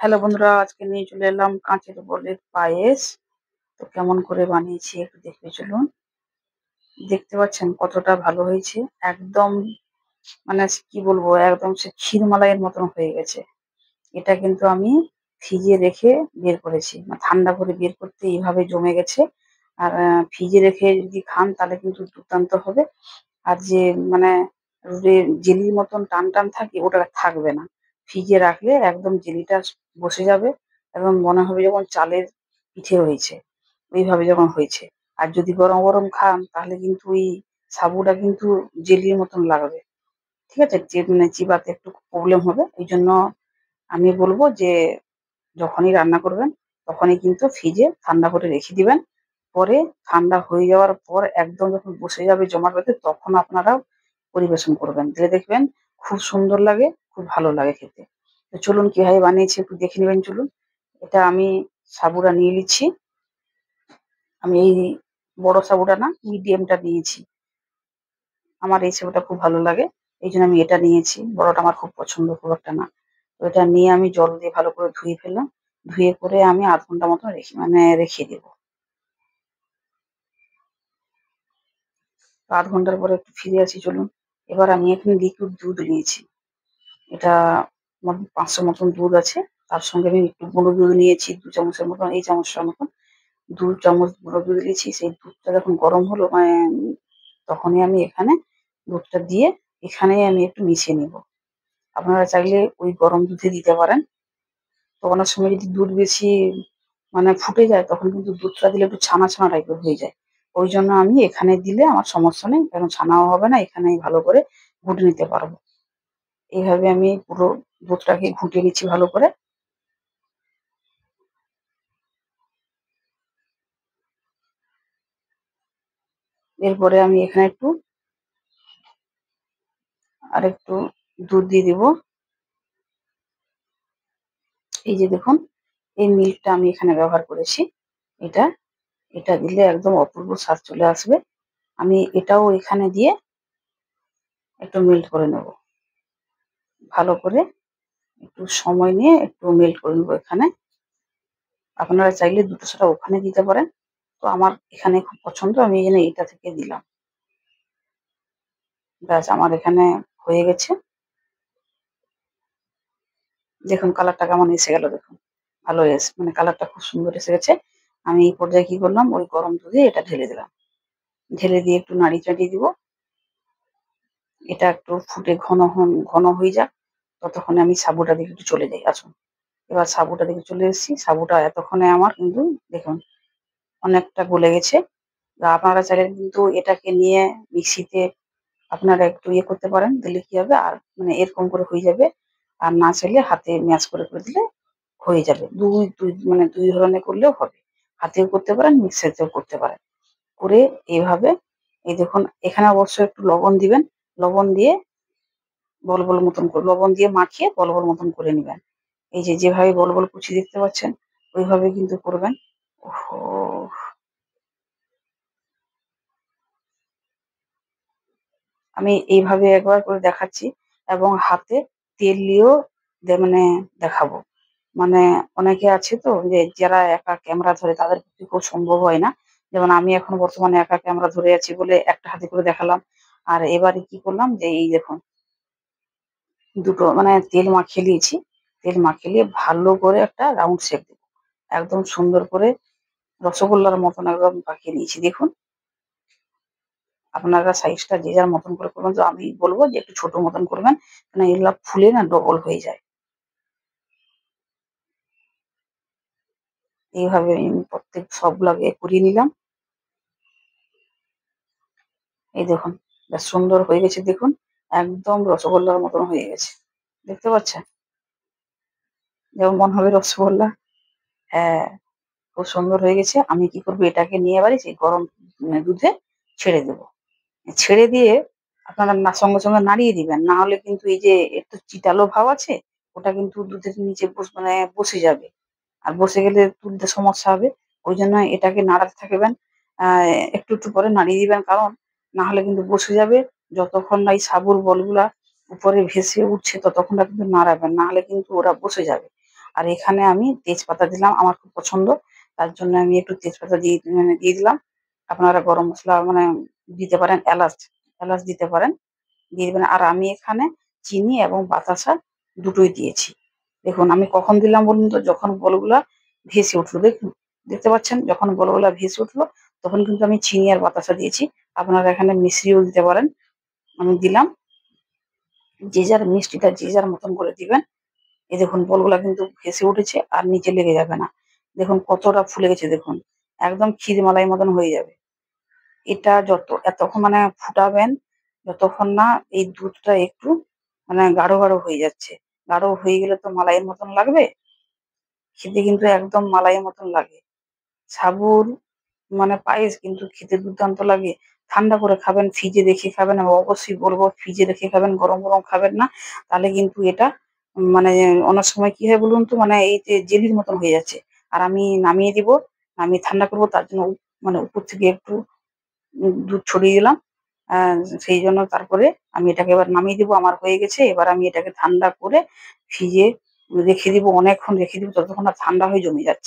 Hello বন্ধুরা, আজকে নিয়ে চলে এলাম কাঁচের বলের পায়েস। তো কেমন করে বানিয়েছি একটু দেখতে চলুন। দেখতে পাচ্ছেন কতটা ভালো হয়েছে। একদম মানে কি বলবো, একদম সে ক্ষীরমালাইয়ের মতন হয়ে গেছে। এটা কিন্তু আমি ফ্রিজে রেখে বের করেছি, ঠান্ডা করে বের করতে এইভাবে জমে গেছে। আর ফ্রিজে রেখে যদি খান তাহলে কিন্তু দুর্দান্ত হবে। আর যে মানে জেলির মতন টান টান থাকে ওটা থাকবে না। ফ্রিজে রাখলে একদম জেলিটা বসে যাবে এবং মনে হবে যখন চালের পিঠে হয়েছে, ওইভাবে যখন হয়েছে। আর যদি গরম গরম খান তাহলে কিন্তু ওই সাবুটা কিন্তু জেলির মতন লাগবে। ঠিক আছে, চিবাতে একটু প্রবলেম হবে। এই জন্য আমি বলবো যে যখনই রান্না করবেন তখনই কিন্তু ফ্রিজে ঠান্ডা করে রেখে দিবেন। পরে ঠান্ডা হয়ে যাওয়ার পর একদম যখন বসে যাবে জমাট বাঁধতে তখন আপনারা পরিবেশন করবেন। দিলে দেখবেন খুব সুন্দর লাগে, খুব ভালো লাগে খেতে। তো চলুন কিভাবে বানিয়েছি একটু দেখে নেবেন চলুন। এটা আমি সাবুটা নিয়ে নিচ্ছি। আমি এই বড় সাবুটা না, মিডিয়ামটা নিয়েছি। আমার এই সাবুটা খুব ভালো লাগে। এই জন্য আমি এটা নিয়েছি। বড়টা আমার খুব পছন্দ, খুব একটা না। তো এটা নিয়ে আমি জল দিয়ে ভালো করে ধুয়ে ফেললাম। ধুয়ে করে আমি ০.৫ ঘন্টা মতো রেখে দেবো। ০.৫ ঘন্টার পরে একটু ফিরে আসি চলুন। এবার আমি এখানে লিকুইড দুধ নিয়েছি। এটা মোট ৫০০ মতন দুধ আছে। তার সঙ্গে আমি একটু গুঁড়ো দুধ নিয়েছি ২ চামচের মতন, এই চামচটার মতন। ২ চামচ গুঁড়ো দুধ নিয়েছি। সেই দুধটা যখন গরম হলো তখনই আমি এখানে দুধটা দিয়ে এখানেই আমি একটু মিশিয়ে নেব। আপনারা চাইলে ওই গরম দুধে দিতে পারেন। তো অনেক সময় যদি দুধ বেশি ফুটে যায় তখন কিন্তু দুধটা দিলে একটু ছানা ছানা টাইপের হয়ে যায়। ওই জন্য আমি এখানে দিলে আমার সমস্যা নেই, কারণ ছানাও হবে না, এখানেই ভালো করে ঘুটে নিতে পারবো। এইভাবে আমি পুরো দুধটাকে ঘুটে নিচ্ছি ভালো করে। এরপরে আমি এখানে আরেকটু দুধ দিয়ে দিব। এই যে দেখুন, এই মিল্কটা আমি এখানে ব্যবহার করেছি। এটা এটা দিলে একদম অপূর্ব স্বাদ চলে আসবে। আমি এটাও এখানে দিয়ে একটু মেল্ট করে নেব। ভালো করে একটু সময় নিয়ে একটু মেল্ট করে নেব এখানে। আপনারা চাইলে দুটো সেটা ওখানে দিতে পারেন। তো আমার এখানে খুব পছন্দ, আমি এই জন্য এটা থেকে দিলাম। ব্যাস আমার এখানে হয়ে গেছে। দেখুন কালারটা কেমন এসে গেল দেখুন। ভালো কালারটা খুব সুন্দর এসে গেছে। আমি এই পর্যায়ে কি করলাম, ওই গরম দুধে এটা ঢেলে দিলাম। ঢেলে দিয়ে একটু নাড়িয়ে চাড়িয়ে দিব। এটা একটু ফুটে ঘন হয়ে যাক, ততক্ষণে আমি সাবুটা দিকে একটু চলে যাই। আসুন, এবার সাবুটা দিকে চলে এসেছি। সাবুটা এতক্ষণে আমার কিন্তু দেখুন অনেকটা গলে গেছে। আপনারা চাইলে কিন্তু এটাকে নিয়ে মিক্সিতে আপনারা একটু ইয়ে করতে পারেন, দিলে কি হবে আর এরকম করে হয়ে যাবে। আর না চাইলে হাতে ম্যাশ করে দিলে হয়ে যাবে। দুই দুই দুই ধরনের করলেও হবে। হাতেও করতে পারেন, মিক্সিতেও করতে পারেন। করে এইভাবে এই দেখুন এখানে অবশ্যই একটু লবণ দিবেন। লবণ দিয়ে লবণ দিয়ে মাখিয়ে বল বল মতন করে নিবেন। এই যে যেভাবে বল বল কুচি দেখতে পাচ্ছেন ওইভাবে কিন্তু করবেন। ওহো! আমি এইভাবে একবার করে দেখাচ্ছি এবং হাতে তেল দিয়েও দেখাবো। মানে অনেকে আছে তো যে যারা একা ক্যামেরা ধরে তাদের পক্ষে খুব সম্ভব হয় না। যেমন আমি এখন বর্তমানে একা ক্যামেরা ধরে আছি বলে একটা হাতে করে দেখালাম। আর এবারে কি করলাম যে এই দেখুন দুটো তেল মাখিয়ে নিয়েছি। তেল মাখিয়ে নিয়ে ভালো করে একটা রাউন্ড শেপ দেব। একদম সুন্দর করে রসগোল্লার মতন একদম পাকিয়ে নিয়েছি দেখুন। আপনারা সাইজটা যে যার মতন করে করবেন। তো আমি বলব যে একটু ছোট মতন করবেন। এগুলা ফুলে না ডবল হয়ে যায়। এইভাবে আমি প্রত্যেক সবগুলাকে করিয়ে নিলাম। এই দেখুন বেশ সুন্দর হয়ে গেছে দেখুন। একদম রসগোল্লার মতন হয়ে গেছে। দেখতে পাচ্ছেন? যেমন মনে হবে রসগোল্লা। হ্যাঁ, খুব সুন্দর হয়ে গেছে। আমি কি করব, এটাকে নিয়ে এবারে সেই গরম দুধে ছেড়ে দেব। ছেড়ে দিয়ে আপনারা সঙ্গে সঙ্গে নাড়িয়ে দিবেন। না হলে কিন্তু এই যে একটু চিটালো ভাব আছে, ওটা কিন্তু দুধের নিচে বসে যাবে। আর বসে গেলে তুলতে সমস্যা হবে। ওইজন্য এটাকে নাড়াতে থাকবেন। আ একটু করে নাড়িয়ে দিবেন, কারণ না হলে কিন্তু বসে যাবে। যতক্ষণ না এই সাবুর বলগুলা উপরে ভেসে উঠছে ততক্ষণ না কিন্তু নাড়াবেন। না হলে কিন্তু ওরা বসে যাবে। আর এখানে আমি তেজপাতা দিলাম, আমার খুব পছন্দ, তার জন্য আমি একটু তেজপাতা দিয়ে দিলাম। আপনারা গরম মসলা মানে দিতে পারেন, এলাচ এলাচ দিতে পারেন, দিয়ে দিবেন। আর আমি এখানে চিনি এবং বাতাসা দুটোই দিয়েছি। দেখুন আমি কখন দিলাম বলুন তো, যখন বলগুলা ভেসে উঠলো, দেখুন দেখতে পাচ্ছেন, যখন বলগুলা ভেসে উঠলো তখন কিন্তু আমি চিনি আর বাতাসা দিয়েছি। আপনারা এখানে মিশ্রিও দিতে পারেন। আমি দিলাম, যে যার মিষ্টিটা যে যার মতন করে দিবেন। এই দেখুন বলগুলা কিন্তু ভেসে উঠেছে আর নিচে লেগে যাবে না। দেখুন কতটা ফুলে গেছে, দেখুন একদম ক্ষীর মালাই মতন হয়ে যাবে। এটা এতক্ষণ মানে ফুটাবেন যতক্ষণ না এই দুধটা একটু মানে গাঢ় গাঢ় হয়ে যাচ্ছে। গাঢ় হয়ে গেলে তো মালাইয়ের মতন লাগবে, খেতে কিন্তু একদম মালাইয়ের মতন লাগে। সাবুর মানে পায়েস কিন্তু খেতে দুর্দান্ত লাগে। ঠান্ডা করে খাবেন, ফ্রিজে রেখে খাবেন। আমি অবশ্যই বলবো ফ্রিজে রেখে খাবেন, গরম গরম খাবেন না। তাহলে কিন্তু এটা মানে অনেক সময় কি হয় বলুন তো, মানে এই যে জেলির মতন হয়ে যাচ্ছে। আর আমি নামিয়ে দিব, নামিয়ে ঠান্ডা করবো, তার জন্য মানে উপর থেকে একটু দুধ ছড়িয়ে দিলাম। আহ সেই জন্য তারপরে আমি এটাকে এবার নামিয়ে দিব, আমার হয়ে গেছে। এবার আমি এটাকে ঠান্ডা করে ফ্রিজে রেখে দিব, অনেকক্ষণ রেখে দিব, ততক্ষণ না ঠান্ডা হয়ে জমে যাচ্ছে।